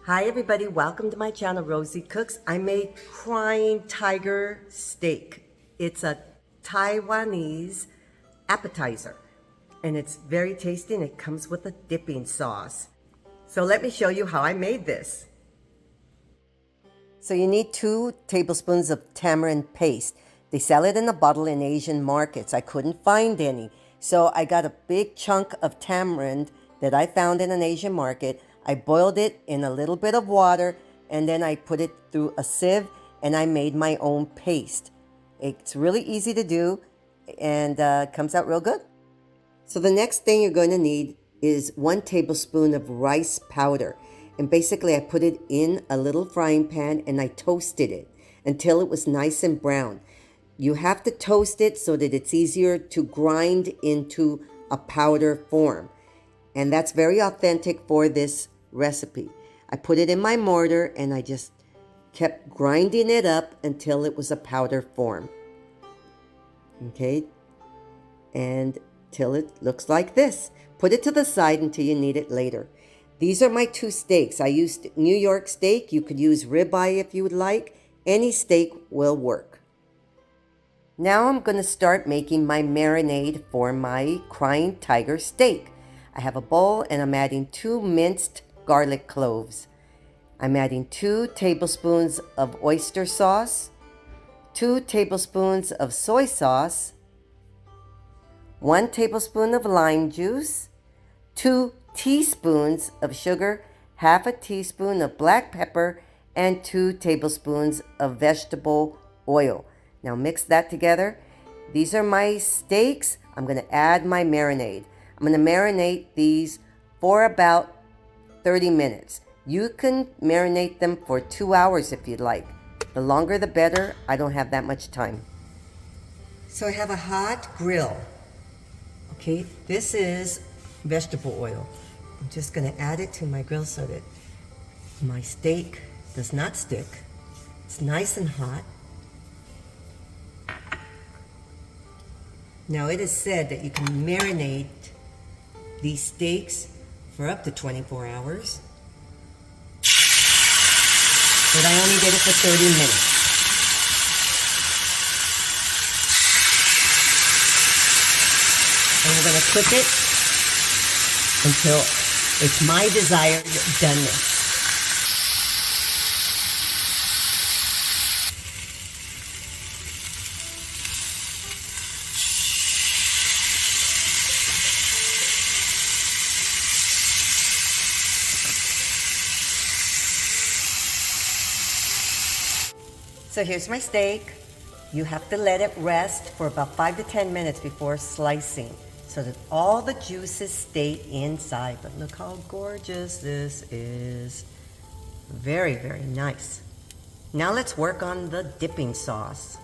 Hi everybody, welcome to my channel, Rosie Cooks. I made crying tiger steak. It's a Taiwanese appetizer and it's very tasty and it comes with a dipping sauce. So let me show you how I made this. So you need 2 tablespoons of tamarind paste. They sell it in a bottle in Asian markets. I couldn't find any. So I got a big chunk of tamarind that I found in an Asian market. I boiled it in a little bit of water and then I put it through a sieve and I made my own paste. It's really easy to do and comes out real good. So the next thing you're going to need is 1 tablespoon of rice powder. And basically I put it in a little frying pan and I toasted it until it was nice and brown. You have to toast it so that it's easier to grind into a powder form. And that's very authentic for this recipe. I put it in my mortar and I just kept grinding it up until it was a powder form. Okay, and till it looks like this. Put it to the side until you need it later. These are my 2 steaks. I used New York steak. You could use ribeye if you would like. Any steak will work. Now I'm going to start making my marinade for my crying tiger steak. I have a bowl and I'm adding 2 minced garlic cloves. I'm adding 2 tablespoons of oyster sauce, 2 tablespoons of soy sauce, 1 tablespoon of lime juice, 2 teaspoons of sugar, half a teaspoon of black pepper, and 2 tablespoons of vegetable oil. Now mix that together. These are my steaks. I'm going to add my marinade. I'm going to marinate these for about 30 minutes. You can marinate them for 2 hours if you'd like. The longer the better. I don't have that much time. So I have a hot grill. Okay, this is vegetable oil. I'm just going to add it to my grill so that my steak does not stick. It's nice and hot. Now it is said that you can marinate these steaks for up to 24 hours. But I only did it for 30 minutes. And we're going to cook it until it's my desired doneness. So here's my steak. You have to let it rest for about 5 to 10 minutes before slicing so that all the juices stay inside. But look how gorgeous this is. Very, very nice. Now let's work on the dipping sauce.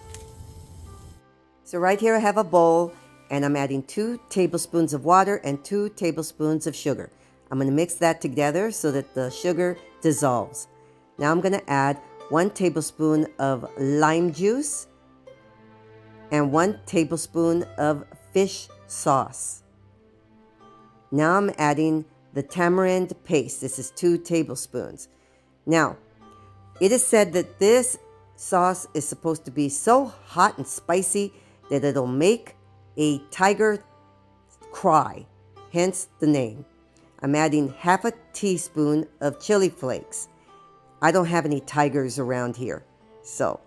So right here I have a bowl and I'm adding 2 tablespoons of water and 2 tablespoons of sugar. I'm going to mix that together so that the sugar dissolves. Now I'm going to add 1 tablespoon of lime juice and 1 tablespoon of fish sauce. Now I'm adding the tamarind paste. This is 2 tablespoons. Now, it is said that this sauce is supposed to be so hot and spicy that it'll make a tiger cry, hence the name. I'm adding half a teaspoon of chili flakes. I don't have any tigers around here, so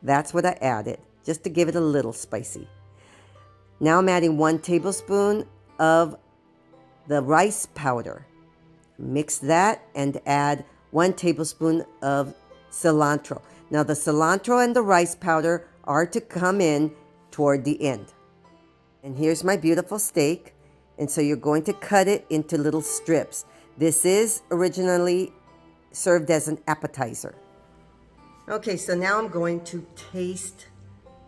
that's what I added, just to give it a little spicy. Now I'm adding 1 tablespoon of the rice powder. Mix that and add 1 tablespoon of cilantro. Now the cilantro and the rice powder are to come in toward the end. And here's my beautiful steak. And so you're going to cut it into little strips. This is originally served as an appetizer. Okay, so now I'm going to taste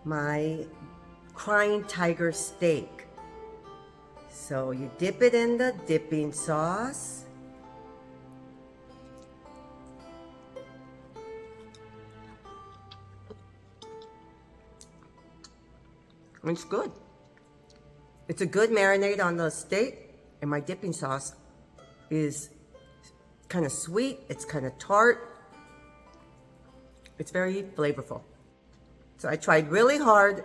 my crying tiger steak. So you dip it in the dipping sauce. It's good. It's a good marinade on the steak, and my dipping sauce is kind of sweet, it's kind of tart. It's very flavorful. So I tried really hard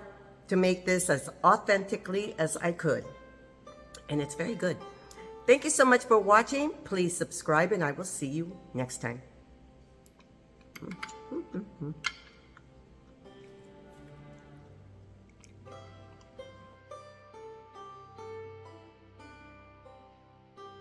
to make this as authentically as I could. And it's very good. Thank you so much for watching. Please subscribe and I will see you next time.